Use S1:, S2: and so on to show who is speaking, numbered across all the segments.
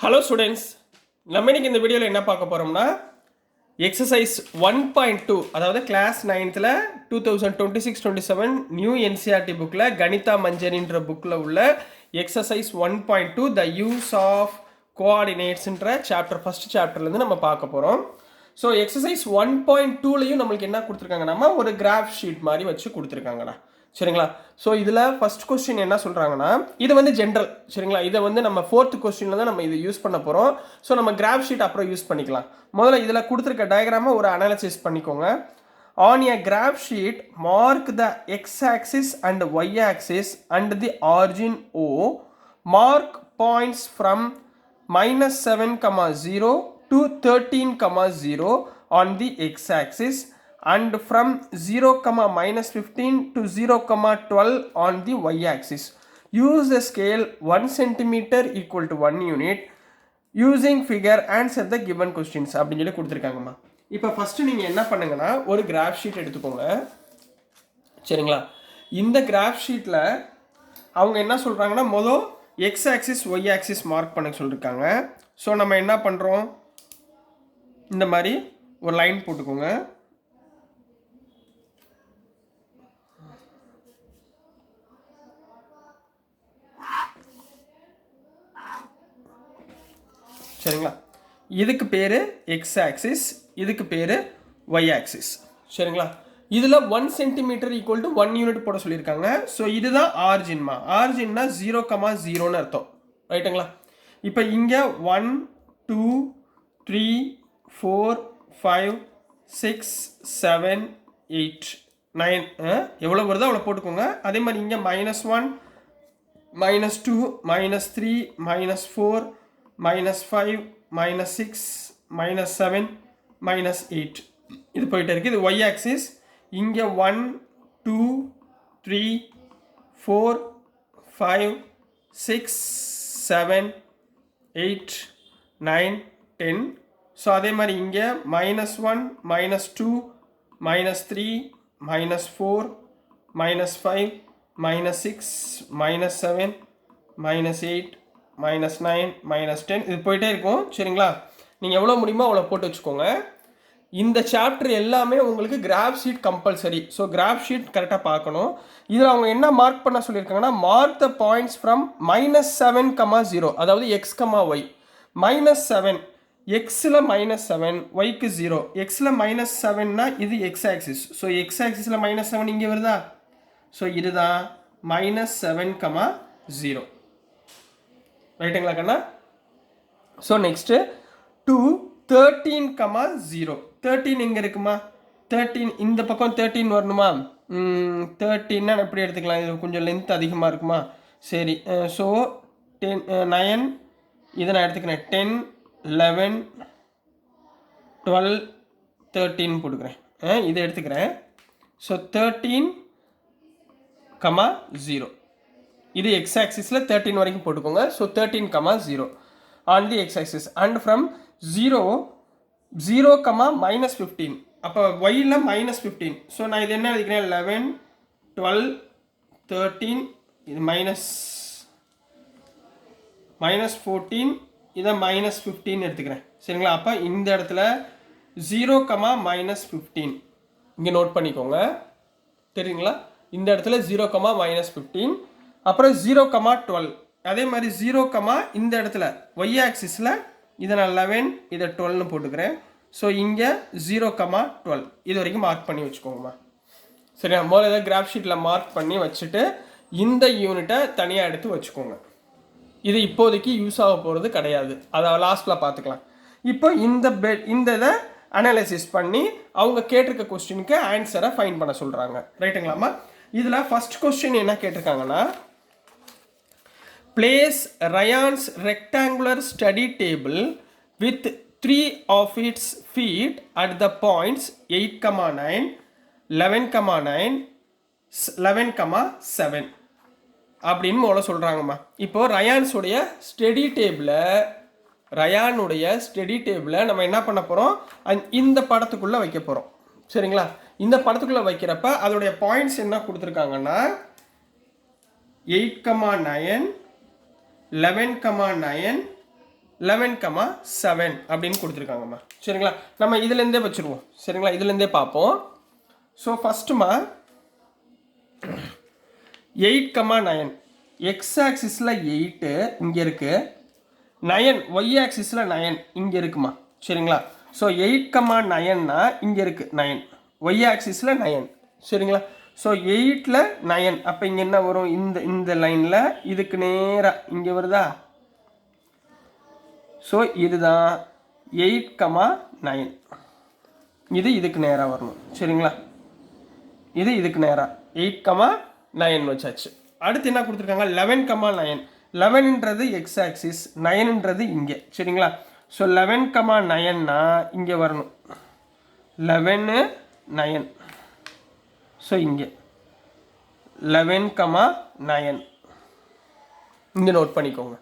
S1: Hello students, நம்ம இன்னைக்கு இந்த வீடியோவில் என்ன பார்க்க போகிறோம்னா எக்ஸசைஸ் 1.2 அதாவது கிளாஸ் 9th 2026-27 நியூ என்சிஆர்டி புக்கில் கணிதா மஞ்சரின்ற புக்கில் உள்ள எக்ஸசைஸ் 1.2 த யூஸ் ஆஃப் கோஆர்டினேட்ஸ்ன்ற சாப்டர் ஃபஸ்ட் சாப்டர்லேருந்து நம்ம பார்க்க போகிறோம். ஸோ எக்ஸசைஸ் 1.2லையும் நம்மளுக்கு என்ன கொடுத்துருக்காங்கன்னா ஒரு கிராஃப் ஷீட் மாதிரி வச்சு கொடுத்துருக்காங்கண்ணா. சரிங்களா? ஸோ இதில் ஃபர்ஸ்ட் கொஸ்டின் என்ன சொல்கிறாங்கன்னா, இது வந்து ஜென்ரல். சரிங்களா? இதை வந்து நம்ம 4th கொஸ்டினில் தான் நம்ம இதை யூஸ் பண்ண போகிறோம். ஸோ நம்ம கிராஃப் ஷீட் அப்புறம் யூஸ் பண்ணிக்கலாம். முதல்ல இதில் கொடுத்துருக்க டயக்ராமை ஒரு அனாலிசிஸ் பண்ணிக்கோங்க. On a graph sheet mark the x axis and y axis and the origin O. Mark points from -7,0 to 13,0 on the x-axis and from 0,-15 to 0,12 on the y-axis. Use the scale 1 cm equal to 1 unit. Using figure answer the given questions அப்படின்னு சொல்லி கொடுத்துருக்காங்கம்மா. இப்போ first நீங்கள் என்ன பண்ணுங்கன்னா ஒரு graph sheet எடுத்துக்கோங்க. சரிங்களா? இந்த கிராஃப் ஷீட்டில் அவங்க என்ன சொல்கிறாங்கன்னா மொதல் x axis y axis mark பண்ண சொல்லியிருக்காங்க. ஸோ நம்ம என்ன பண்ணுறோம், இந்த மாதிரி ஒரு லைன் போட்டுக்கோங்க. சரிங்களா? இதுக்கு பேர் எக்ஸ் ஆக்சிஸ், இதுக்கு பேர் ஒய் ஆக்சிஸ். சரிங்களா? இதில் 1 cm ஈக்குவல் டு 1 யூனிட் போட சொல்லியிருக்காங்க. ஸோ இதுதான் ஆர்ஜின்மா. ஆர்ஜின்னா 0,0ன்னு அர்த்தம். ரைட்டுங்களா? இப்போ இங்கே 1 2 3 4 5 6 7 8 9 எவ்வளோ வருதோ அவ்வளோ போட்டுக்கோங்க. அதே மாதிரி இங்கே -1 -2 -3 -4 -5 -6 -7 -8 இது போயிட்டே இருக்குது. இது ஒய் ஆக்சிஸ். இங்கே 1 2 3 4 5 6 7 8 9 10. ஸோ அதே மாதிரி இங்கே -1 -2 -3 -4 -5 -6 -7 -8 -9 -10 இது போயிட்டே இருக்கும். சரிங்களா? நீங்கள் எவ்வளோ முடியுமோ அவ்வளோ போட்டு வச்சுக்கோங்க. இந்த சாப்டர் எல்லாமே உங்களுக்கு graph sheet compulsory. So graph sheet கரெக்டாக பார்க்கணும். இதில் அவங்க என்ன மார்க் பண்ண சொல்லியிருக்காங்கன்னா மார்க் த பாயிண்ட்ஸ் ஃப்ரம் -7,0 அதாவது x, y. -7 எக்ஸில் -7 ஒய்க்கு 0. எக்ஸில் -7னா இது எக்ஸ் ஆக்சிஸ். ஸோ எக்ஸ் ஆக்சிஸில் -7 இங்கே வருதா? ஸோ இதுதான் -7,0. ரைட்டுங்களா கண்ணா? So next 2 13,0. 13 எங்கே இருக்குமா? 13 இந்த பக்கம் 13 வரணுமா? 13னா எப்படி எடுத்துக்கலாம்? இது கொஞ்சம் லென்த் அதிகமாக இருக்குமா? சரி. ஸோ 10 9 இதை நான் எடுத்துக்கிறேன். 10 11 12 13 போட்டுக்கிறேன். இதை எடுத்துக்கிறேன். ஸோ 13,0 இது எக்ஸ் ஆக்சிஸில் 13 வரைக்கும் போட்டுக்கோங்க. So 13,0 on the X axis and from 0 -15. அப்போ ஒய்யில் -15. ஸோ நான் இது என்ன எழுதிக்கிறேன்? 11 12 13 இது -14 இதை -15 எடுத்துக்கிறேன். சரிங்களா? அப்போ இந்த இடத்துல 0, -15 இங்கே நோட் பண்ணிக்கோங்க. தெரியுங்களா? இந்த இடத்துல 0, -15. அப்புறம் 0,12. அதே மாதிரி 0, இந்த இடத்துல ஒய் ஆக்சிஸில் இதை நான் 11 இதை 12ன்னு போட்டுக்கிறேன். ஸோ இங்கே 0,12 இது வரைக்கும் மார்க் பண்ணி வச்சுக்கோங்கம்மா. சரியா? முதல்ல ஏதாவது கிராஃப் ஷீட்டில் மார்க் பண்ணி வச்சுட்டு இந்த யூனிட்டை தனியாக எடுத்து வச்சுக்கோங்க. இது இப்போதைக்கு யூஸ் ஆக போகிறது கிடையாது. அதை லாஸ்ட்டில் பார்த்துக்கலாம். இப்போ இந்த இதை அனாலிசிஸ் பண்ணி அவங்க கேட்டிருக்க கொஸ்டினுக்கு ஆன்சரை ஃபைண்ட் பண்ண சொல்கிறாங்க. ரைட்டுங்களாம்மா? இதில் ஃபர்ஸ்ட் கொஸ்டின் என்ன கேட்டிருக்காங்கன்னா, place Ryan's rectangular study table with 3 of its feet at the points 8,9 11,9 11,7 அப்படின்னு போல சொல்கிறாங்கம்மா. இப்போது ரயானுடைய ஸ்டடி டேபிளை நம்ம என்ன பண்ண போகிறோம், இந்த படத்துக்குள்ளே வைக்க போகிறோம். சரிங்களா? இந்த படத்துக்குள்ளே வைக்கிறப்ப அதோடைய பாயிண்ட்ஸ் என்ன கொடுத்துருக்காங்கன்னா 8,9 11,9 11,7 அப்படின்னு கொடுத்துருக்காங்கம்மா. சரிங்களா, நம்ம இதுலேருந்தே வச்சுருவோம். சரிங்களா, இதுலேருந்தே பார்ப்போம். ஸோ ஃபஸ்ட்டுமா 8,9 எக்ஸ் ஆக்சிஸில் 8 இங்கே இருக்குது, 9 ஒய் ஆக்சிஸில் 9 இங்கே இருக்குமா. சரிங்களா, ஸோ 8,9னா இங்கே இருக்குது 9, ஒய் ஆக்சிஸில் 9. சரிங்களா, ஸோ 8ல் 9 அப்போ இங்கே என்ன வரும், இந்த லைனில் இதுக்கு நேராக இங்கே வருதா. ஸோ இதுதான் 8,9, இது இதுக்கு நேராக வரணும். சரிங்களா, இது இதுக்கு நேராக 8,9 வச்சாச்சு. அடுத்து என்ன கொடுத்துருக்காங்க, 11,9. 11ன்றது எக்ஸ் ஆக்சிஸ், 9ன்றது இங்கே. சரிங்களா, ஸோ 11,9னா இங்கே வரணும், 11, 9. ஸோ இங்கே 11,9 இங்கே நோட் பண்ணிக்கோங்க.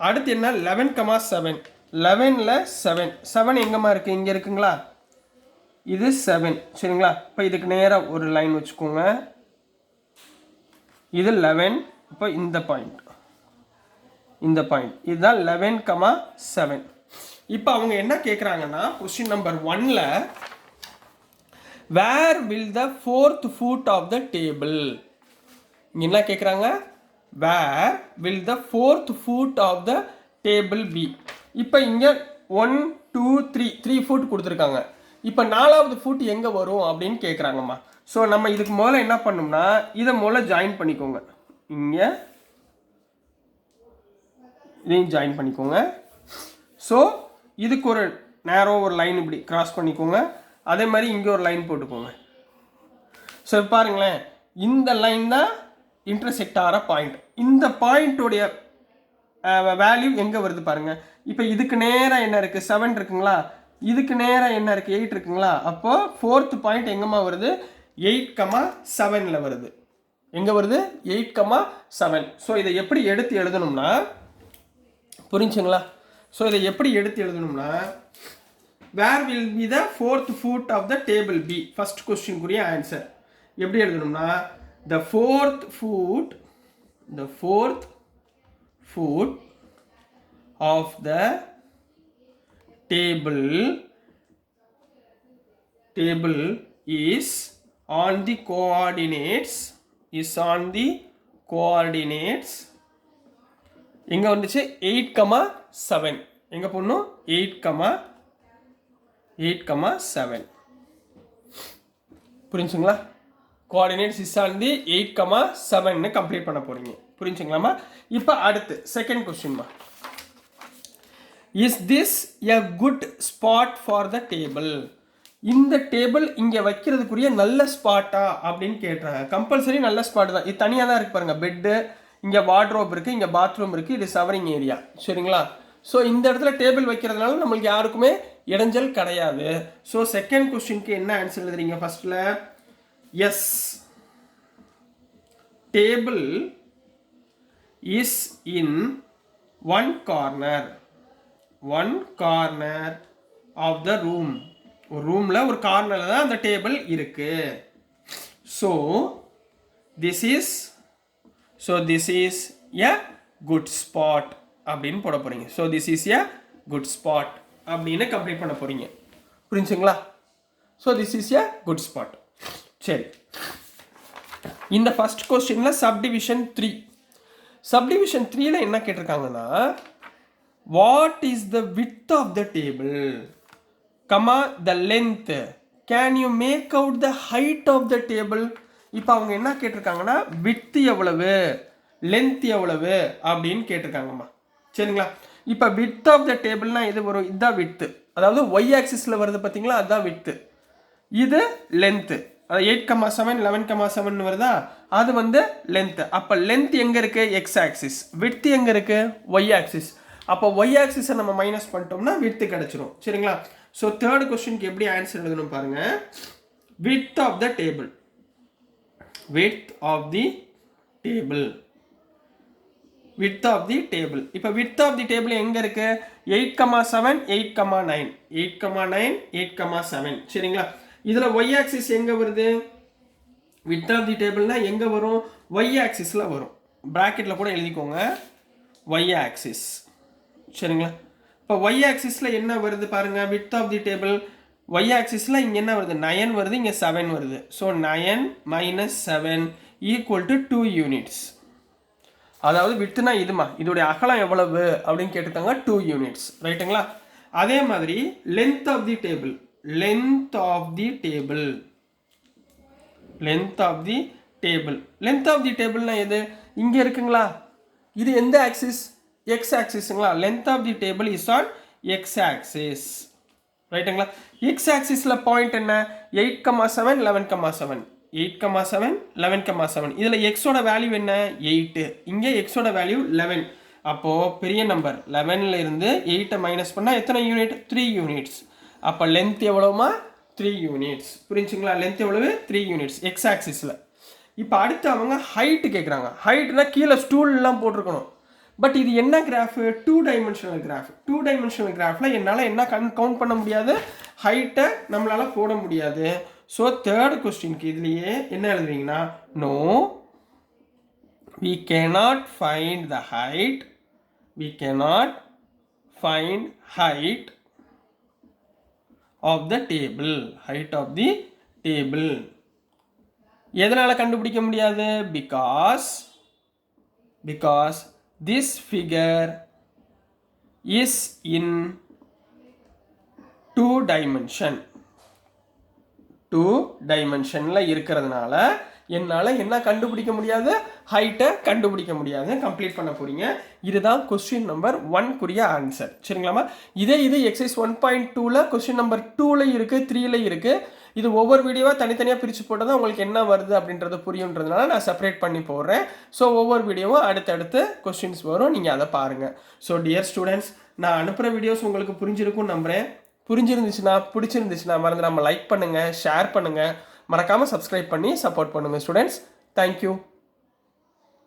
S1: அடுத்து என்ன, 11,7. 11ல் 7, 7 எங்கேம்மா இருக்குது, இங்கே இருக்குங்களா, இது 7. சரிங்களா, இப்போ இதுக்கு நேராக ஒரு லைன் வச்சுக்கோங்க, இது 11. இப்போ இந்த பாயிண்ட் இதுதான் 11,7. இப்போ அவங்க என்ன கேட்குறாங்கன்னா, கொஸ்டின் நம்பர் 1ல் where will the 4th foot of the table, இங்கே என்ன கேட்குறாங்க, where will the 4th foot of the table be. இப்போ இங்கே 1 2 3 ஃபுட் கொடுத்துருக்காங்க. இப்போ 4வது ஃபுட் எங்கே வரும் அப்படின்னு கேட்குறாங்கம்மா. ஸோ நம்ம இதுக்கு முதல்ல என்ன பண்ணோம்னா, இதை முதல்ல ஜாயின் பண்ணிக்கோங்க, இங்கே இதையும் ஜாயின் பண்ணிக்கோங்க. ஸோ இதுக்கு ஒரு நேரோ ஒரு லைன் இப்படி கிராஸ் பண்ணிக்கோங்க, அதே மாதிரி இங்கே ஒரு லைன் போட்டுக்கோங்க. ஸோ பாருங்களேன், இந்த லைன் தான் இன்டர்செக்ட் ஆகிற பாயிண்ட். இந்த பாயிண்ட்டுடைய வேல்யூ எங்கே வருது பாருங்கள். இப்போ இதுக்கு நேராக என்ன இருக்குது, 7 இருக்குங்களா, இதுக்கு நேராக என்ன இருக்குது, 8 இருக்குங்களா. அப்போது 4th பாயிண்ட் எங்கேம்மா வருது, 8,7ல் வருது. எங்கே வருது, 8,7. ஸோ இதை எப்படி எடுத்து எழுதணும்னா, புரிஞ்சுங்களா, ஸோ இதை எப்படி எடுத்து எழுதணும்னா, where will be the 4th foot of the table be, first கொஸ்டின்குரிய ஆன்சர் எப்படி எழுதணும்னா, the fourth foot of the table is on the coordinates எங்க வந்துச்சு, 8,7. எங்க போடணும், 8,7. புரிஞ்சுங்களா, coordinates is on the 8,7 complete பண்ண போறீங்க. புரிஞ்சுங்களாமா. இப்போ அடுத்து செகண்ட் கொஸ்டின்மா, is this a good spot for the table, இந்த டேபிள் இங்கே வைக்கிறதுக்குரிய நல்ல ஸ்பாட்டா அப்படின்னு கேட்டுறாங்க. கம்பல்சரி நல்ல ஸ்பாட் தான், இது தனியாக தான் இருக்கு பாருங்க, பெட்டு, இங்கே வார்ட்ரோப் இருக்குது, இங்கே பாத்ரூம் இருக்குது, இது சவரிங் ஏரியா. சரிங்களா, ஸோ இந்த இடத்துல டேபிள் வைக்கிறதுனால நம்மளுக்கு யாருக்குமே இடைஞ்சல் கிடையாது. ஸோ செகண்ட் கொஸ்டினுக்கு என்ன ஆன்சர் எழுதுறீங்க, ஃபர்ஸ்ட்ல yes, table is in one corner of the room, ஒரு ரூமில் ஒரு கார்னரில் தான் அந்த டேபிள் இருக்கு. So this is a good spot அப்படின்னு போட போறீங்க. So this is a good spot அப்படின்னு கம்ப்ளீட் பண்ண போறீங்க. புரிஞ்சுங்களா, so this is a good spot. சரி, இந்த ஃபர்ஸ்ட் கொஸ்டின்ல சப்டிவிஷன் 3ல என்ன கேட்டிருக்காங்கன்னா, what is the width of the table, comma the length, can you make out the height of the table. இப்போ அவங்க என்ன கேட்டிருக்காங்கன்னா, width எவ்வளவு, லென்த் எவ்வளவு அப்படின்னு கேட்டிருக்காங்கம்மா. சரிங்களா, இப்போ width ஆஃப் த டேபிள்னா இது வரும், இதுதான் width, அதாவது ஒய் ஆக்சிஸில் வருது பார்த்தீங்களா, அதுதான் width, இது லென்த்து, அது 8,7 11,7 வருதா, அது வந்து லென்த். அப்போ லென்த் எங்கே இருக்கு, எக்ஸ் ஆக்சிஸ், விட்த் எங்கே இருக்கு, ஒய் ஆக்சிஸ். அப்போ ஒய் ஆக்சிஸை நம்ம மைனஸ் பண்ணிட்டோம்னா விட்த் கிடைச்சிரும். சரிங்களா, ஸோ தேர்ட் கொஸ்டினுக்கு எப்படி ஆன்சர் எழுதணும் பாருங்க, width of the table, width of the table, width of the table. இப்போ width ஆஃப் தி டேபிள் எங்கே இருக்கு, 8,7 8,9 8,9 8,7. சரிங்களா, இதில் ஒய் ஆக்சிஸ் எங்கே வருது, width ஆஃப் தி டேபிள்னா எங்கே வரும், ஒய் ஆக்சிஸில் வரும். ப்ராக்கெட்டில் கூட எழுதிக்கோங்க, ஒய் ஆக்சிஸ். சரிங்களா, இப்போ ஒய் ஆக்சிஸில் என்ன வருது பாருங்கள், width of the table. Y ஆக்சிஸில் இங்கே என்ன வருது, 9 வருது, இங்கே 7 வருது. So 9 minus 7 equal to 2 units. அதாவது விட்டுனா இதுமா, இதோடைய அகலம் எவ்வளவு அப்படின்னு கேட்டுட்டாங்க, 2 யூனிட்ஸ். ரைட்டுங்களா? அதே மாதிரி length of the table, length of the table, length of the table, length of the டேபிள்னா எது, இங்கே இருக்குங்களா, இது எந்த ஆக்சிஸ், எக்ஸ் ஆக்சிஸுங்களா. Length of the table is on X axis. ரைட்டுங்களா? எக்ஸ் ஆக்சிஸில் பாயிண்ட் என்ன, 8,7 11,7 8,7 11,7. இதில் எக்ஸோட வேல்யூ என்ன, 8. இங்கே எக்ஸோட வேல்யூ 11. அப்போது பெரிய நம்பர் 11ல் இருந்து 8 மைனஸ் பண்ணால் எத்தனை யூனிட், 3 யூனிட்ஸ். அப்போ லென்த் எவ்வளோமா, 3 யூனிட்ஸ். புரிஞ்சுங்களா? லென்த் எவ்வளவு, 3 யூனிட்ஸ் எக்ஸ் ஆக்சிஸில். இப்போ அடுத்து அவங்க ஹைட்டு கேட்குறாங்க. ஹைட்னா கீழே ஸ்டூல்லாம் போட்டிருக்கணும். பட் இது என்ன கிராஃபு, 2 டைமென்ஷனல் கிராஃப். 2 டைமென்ஷனல் கிராஃபில் என்னால் என்ன கவுண்ட் பண்ண முடியாது, ஹைட்டை நம்மளால் போட முடியாது. ஸோ தேர்ட் கொஸ்டினுக்கு இதுலேயே என்ன எழுதுவீங்கன்னா, no we cannot find the height, we cannot find height of the table, height of the table. எதனால் கண்டுபிடிக்க முடியாது, because this figure is in 2 dimension. 2 டைமென்ஷனில் இருக்கிறதுனால என்னால் என்ன கண்டுபிடிக்க முடியாது, ஹைட்டை கண்டுபிடிக்க முடியாது. கம்ப்ளீட் பண்ண போகிறீங்க. இதுதான் கொஸ்டின் நம்பர் 1 ஆன்சர். சரிங்களாமா? இது எக்ஸைஸ் 1.2ல் கொஸ்டின் நம்பர் 2ல் இருக்குது, 3ல் இருக்குது. இது ஒவ்வொரு வீடியோவாக தனித்தனியாக பிரித்து போட்டால் தான் உங்களுக்கு என்ன வருது அப்படின்றது புரியுன்றதுனால நான் செப்பரேட் பண்ணி போடுறேன். ஸோ ஒவ்வொரு வீடியோவும் அடுத்தடுத்து கொஸ்டின்ஸ் வரும், நீங்கள் அதை பாருங்கள். ஸோ டியர் ஸ்டூடெண்ட்ஸ், நான் அனுப்புகிற வீடியோஸ் உங்களுக்கு புரிஞ்சிருக்கும்னு நம்புகிறேன். பிடிச்சிருந்துச்சுன்னா மறந்து நம்ம லைக் பண்ணுங்கள், ஷேர் பண்ணுங்கள், மறக்காமல் சப்ஸ்கிரைப் பண்ணி சப்போர்ட் பண்ணுங்கள் ஸ்டூடெண்ட்ஸ். தேங்க்யூ.